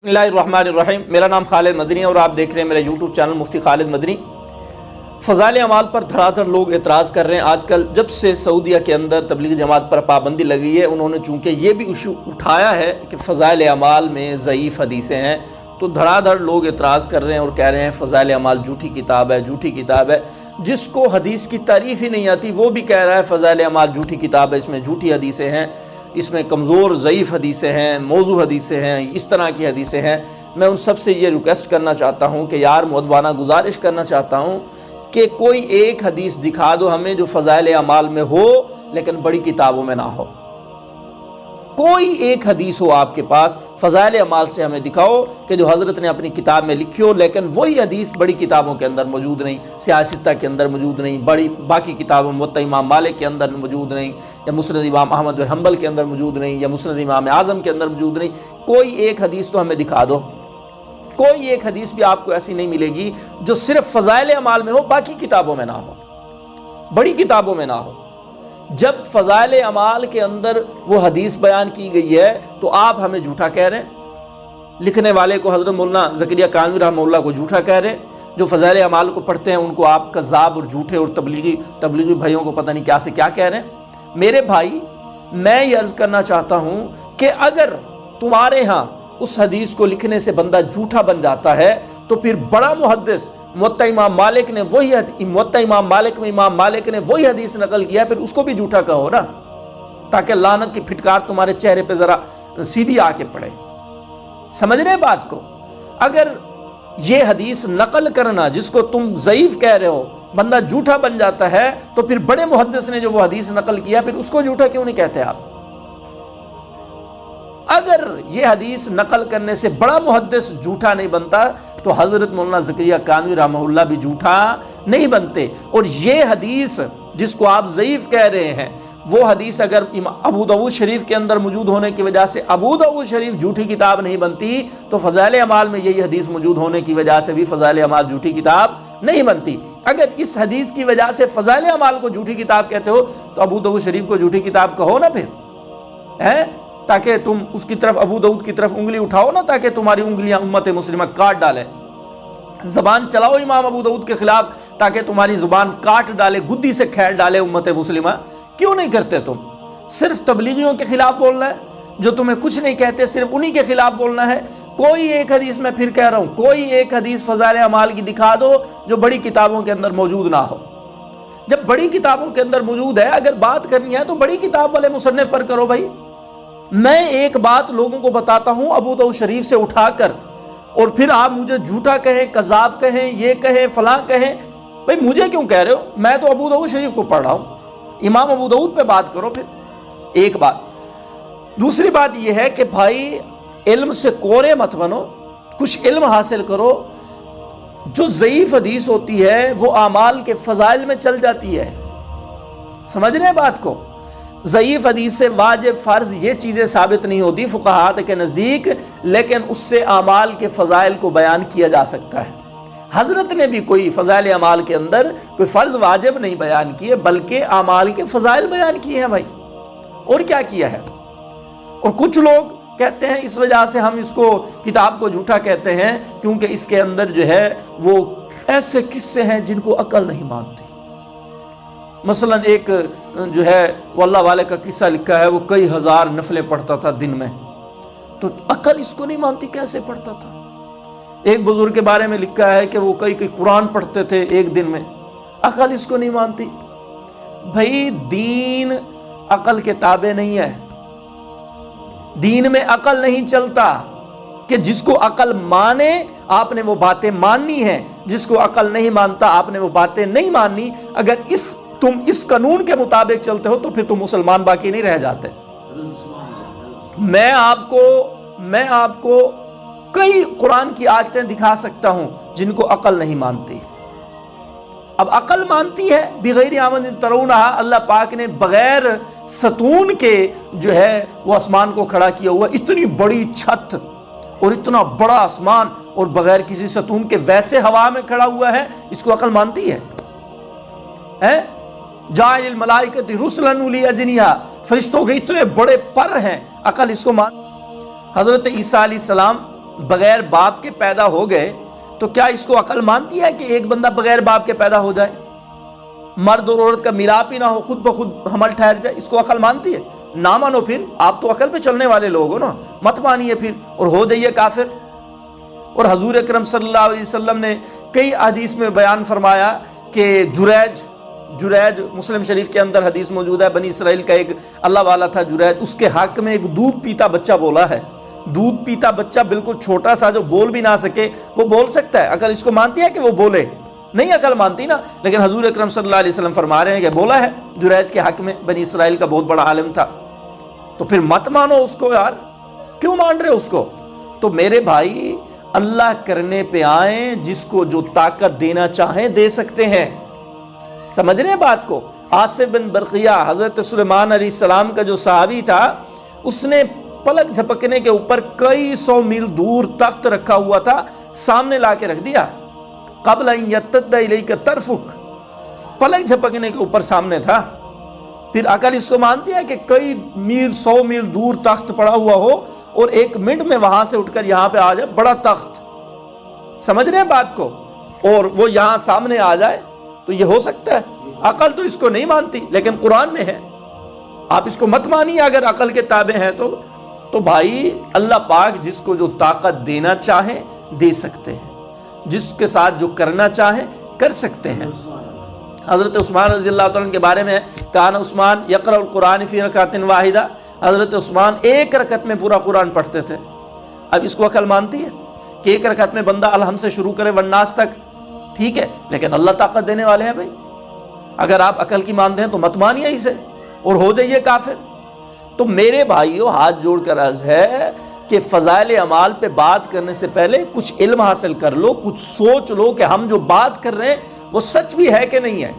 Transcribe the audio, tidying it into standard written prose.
बिस्मिल्लाहिर्रहमानिर्रहीम। मेरा नाम खालिद मदनी है और आप देख रहे हैं मेरा यूट्यूब चैनल मुफ्ती खालिद मदनी। फ़ज़ाइल अमाल पर धड़ाधड़ लोग एतराज़ कर रहे हैं। आजकल जब से सऊदीया के अंदर तबलीगी जमात पर पाबंदी लगी है, उन्होंने चूँकि ये भी इशू उठाया है कि फ़ज़ाइल अमाल में ज़ईफ़ हदीसें हैं, तो धड़ाधड़ लोग एतराज़ कर रहे हैं और कह रहे हैं फ़ज़ाइल अमाल झूठी किताब है, झूठी किताब है। जिसको हदीस की तारीफ़ ही नहीं आती वो भी कह रहा है फ़ज़ाइल अमाल झूठी किताब है, इसमें झूठी हदीसें हैं, इसमें कमज़ोर ज़ईफ़ हदीसें हैं, मौज़ू हदीसें हैं, इस तरह की हदीसें हैं। मैं उन सब से ये रिक्वेस्ट करना चाहता हूँ कि यार, मुअद्दबाना गुजारिश करना चाहता हूँ कि कोई एक हदीस दिखा दो हमें जो फ़ज़ाइल अमाल में हो लेकिन बड़ी किताबों में ना हो। कोई एक हदीस हो आपके पास फ़ज़ाइल अमाल से हमें दिखाओ कि जो हज़रत ने अपनी किताब में लिखी हो, लेकिन वही हदीस बड़ी किताबों के अंदर मौजूद नहीं, सियासता के अंदर मौजूद नहीं, बड़ी बाकी किताबों मुवत्ता इमाम मालिक के अंदर मौजूद नहीं, या मुस्नद इमाम अहमद बिन हंबल के अंदर मौजूद नहीं, या मुस्नद इमाम आज़म के अंदर मौजूद नहीं। कोई एक हदीस तो हमें दिखा दो। कोई एक हदीस भी आपको ऐसी नहीं मिलेगी जो सिर्फ फ़ज़ाइल अमाल में हो, बाकी किताबों में ना हो, बड़ी किताबों में ना हो। जब फ़ज़ाइल अमाल के अंदर वो हदीस बयान की गई है तो आप हमें झूठा कह रहे हैं, लिखने वाले को हज़रत मौलाना ज़करिया कानवी रहमतुल्लाह को झूठा कह रहे हैं, जो फ़ज़ाइल अमाल को पढ़ते हैं उनको आप कज़्ज़ाब और झूठे और तबलीगी भाइयों को पता नहीं क्या से क्या कह रहे हैं। मेरे भाई, मैं ये अर्ज़ करना चाहता हूँ कि अगर तुम्हारे यहाँ उस हदीस को लिखने से बंदा झूठा बन जाता है तो फिर बड़ा मुहद्दिस मुवत्ता इमाम मालिक ने मुवत्ता इमाम मालिक में इमाम मालिक ने वही हदीस नकल किया, फिर उसको भी झूठा कहो ना, ताकि लानत की फिटकार तुम्हारे चेहरे पे ज़रा सीधी आके पड़े। समझ रहे बात को? अगर ये हदीस नकल करना जिसको तुम ज़ईफ़ कह रहे हो बंदा झूठा बन जाता है, तो फिर बड़े मुहद्दिस ने जो वो हदीस नकल किया फिर उसको झूठा क्यों नहीं कहते आप? अगर ये हदीस नकल करने से बड़ा मुहद्दिस झूठा नहीं बनता तो हज़रत मौलाना ज़करिया कानवी रहमतुल्लाह भी झूठा नहीं बनते। और ये हदीस जिसको आप ज़ईफ़ कह रहे हैं, वो हदीस अगर अबू दाऊद शरीफ के अंदर मौजूद होने की वजह से अबू दाऊद शरीफ झूठी किताब नहीं बनती, तो फ़ज़ाइल अमाल में यही हदीस मौजूद होने की वजह से भी फ़ज़ाइल अमाल झूठी किताब नहीं बनती। अगर इस हदीस की वजह से फ़ज़ाइल अमाल को झूठी किताब कहते हो तो अबू दाऊद शरीफ को झूठी किताब कहो ना फिर, है, ताकि तुम उसकी तरफ अबू दाऊद की तरफ उंगली उठाओ ना, ताकि तुम्हारी उंगलियां उम्मत मुस्लिमा काट डाले। ज़बान चलाओ इमाम अबू दाऊद के खिलाफ ताकि तुम्हारी ज़ुबान काट डाले, गुद्दी से खैर डाले उम्मत मुस्लिमा। क्यों नहीं करते तुम? सिर्फ तबलीगियों के खिलाफ बोलना है, जो तुम्हें कुछ नहीं कहते सिर्फ उन्हीं के खिलाफ बोलना है। कोई एक हदीस, मैं फिर कह रहा हूँ, कोई एक हदीस फ़ज़ाइल अमाल की दिखा दो जो बड़ी किताबों के अंदर मौजूद ना हो। जब बड़ी किताबों के अंदर मौजूद है, अगर बात करनी है तो बड़ी किताब वाले मुसन्निफ पर करो भाई। मैं एक बात लोगों को बताता हूं अबू दाऊद शरीफ से उठाकर, और फिर आप मुझे झूठा कहें, कज़ाब कहें, ये कहें, फलां कहें। भाई मुझे क्यों कह रहे हो? मैं तो अबू दाऊद शरीफ को पढ़ रहा हूं, इमाम अबू दाऊद पे बात करो फिर। एक बात। दूसरी बात यह है कि भाई इल्म से कोरे मत बनो, कुछ इल्म हासिल करो। जो ज़ईफ़ हदीस होती है वो आमाल के फ़ज़ाइल में चल जाती है। समझ रहे हैं बात को? ज़ईफ़ हदीस से वाजिब फ़र्ज़ ये चीज़ें साबित नहीं होती फ़ुक़हात के नज़दीक, लेकिन उससे आमाल के फ़ज़ाइल को बयान किया जा सकता है। हज़रत ने भी कोई फ़ज़ाइल अमाल के अंदर कोई फ़र्ज़ वाजिब नहीं बयान किए, बल्कि आमाल के फ़ज़ाइल बयान किए हैं भाई। और क्या किया है? और कुछ लोग कहते हैं इस वजह से हम इसको किताब को झूठा कहते हैं क्योंकि इसके अंदर जो है वो ऐसे किस्से हैं जिनको अक्ल नहीं मानती। मसलन एक जो है वो अल्लाह वाले का किस्सा लिखा है, वो कई हज़ार नफलें पढ़ता था दिन में, तो अक्ल इसको नहीं मानती कैसे पढ़ता था। एक बुजुर्ग के बारे में लिखा है कि वो कई कुरान पढ़ते थे एक दिन में, अक्ल इसको नहीं मानती। भाई दीन अक्ल के ताबे नहीं है, दीन में अक्ल नहीं चलता कि जिसको अक्ल माने आपने वो बातें माननी है, जिसको अक्ल नहीं मानता आपने वो बातें नहीं माननी। अगर तुम इस कानून के मुताबिक चलते हो तो फिर तुम मुसलमान बाकी नहीं रह जाते। मैं आपको कई कुरान की आयतें दिखा सकता हूं जिनको अक्ल नहीं मानती। अब अक्ल मानती है बिगैर आमदिन तरौनहा, अल्लाह पाक ने बगैर सतून के जो है वो आसमान को खड़ा किया हुआ, इतनी बड़ी छत और इतना बड़ा आसमान, और बगैर किसी सतून के वैसे हवा में खड़ा हुआ है, इसको अक्ल मानती है? जाइल मलाइकति रुसलन उली अजनिहा, फरिश्तों के इतने बड़े पर हैं, अकल इसको मान? हज़रत ईसा अलैहिस्सलाम بغیر باپ کے پیدا ہو گئے تو کیا اس کو عقل مانتی ہے کہ ایک بندہ بغیر باپ کے پیدا ہو جائے، مرد اور عورت کا ملاپ ہی نہ ہو، خود بخود حمل ٹھہر جائے؟ اس کو عقل مانتی ہے؟ نہ مانو پھر، آپ تو عقل پہ چلنے والے لوگ ہو نا، مت مانیے پھر اور ہو جائیے کافر۔ اور حضور اکرم صلی اللہ علیہ وسلم نے کئی حدیث میں بیان فرمایا کہ جریج مسلم شریف کے اندر حدیث موجود ہے، بنی اسرائیل کا ایک اللہ والا تھا جریج، اس کے حق میں ایک دودھ پیتا بچہ بولا ہے۔ دودھ پیتا بچہ بالکل چھوٹا سا جو بول بھی نہ سکے وہ بول سکتا ہے، عقل اس کو مانتی ہے کہ وہ بولے؟ نہیں عقل مانتی نا۔ لیکن حضور اکرم صلی اللہ علیہ وسلم فرما رہے ہیں کہ بولا ہے جریج کے حق میں، بنی اسرائیل کا بہت بڑا عالم تھا۔ تو پھر مت مانو اس کو یار، کیوں مان رہے اس کو؟ تو میرے بھائی اللہ کرنے پہ آئیں، جس کو جو طاقت دینا چاہیں دے سکتے ہیں، سمجھ رہے ہیں بات کو؟ آصف بن برقیہ حضرت سلیمان علیہ السلام کا جو صحابی تھا، اس نے پلک جھپکنے کے اوپر کئی سو میل دور تخت رکھا ہوا تھا، سامنے لا کے رکھ دیا، قبل ان یتد الیک طرفک، پلک جھپکنے کے اوپر سامنے تھا۔ پھر عقل اس کو مانتی ہے کہ کئی میل 100 میل دور تخت پڑا ہوا ہو اور ایک منٹ میں وہاں سے اٹھ کر یہاں پہ آ جائے بڑا تخت، سمجھ رہے ہیں بات کو، اور وہ یہاں سامنے آ جائے؟ تو یہ ہو سکتا ہے؟ عقل تو اس کو نہیں مانتی، لیکن قرآن میں ہے، آپ اس کو مت مانیے اگر عقل کے تابع ہیں تو بھائی اللہ پاک جس کو جو طاقت دینا چاہیں دے سکتے ہیں، جس کے ساتھ جو کرنا چاہیں کر سکتے ہیں۔ حضرت عثمان رضی اللہ تعالیٰ کے بارے میں کان عثمان یقرأ القرآن فی رکعۃ واحدہ، حضرت عثمان ایک رکعت میں پورا قرآن پڑھتے تھے۔ اب اس کو عقل مانتی ہے کہ ایک رکعت میں بندہ الحمد سے شروع کرے والناس تک؟ ٹھیک ہے، لیکن اللہ طاقت دینے والے ہیں بھائی۔ اگر آپ عقل کی مانتے ہیں تو مت مانیے اسے اور ہو جائیے کافر۔ تو میرے بھائیوں ہاتھ جوڑ کر عرض ہے کہ فضائل اعمال پہ بات کرنے سے پہلے کچھ علم حاصل کر لو، کچھ سوچ لو کہ ہم جو بات کر رہے ہیں وہ سچ بھی ہے کہ نہیں ہے۔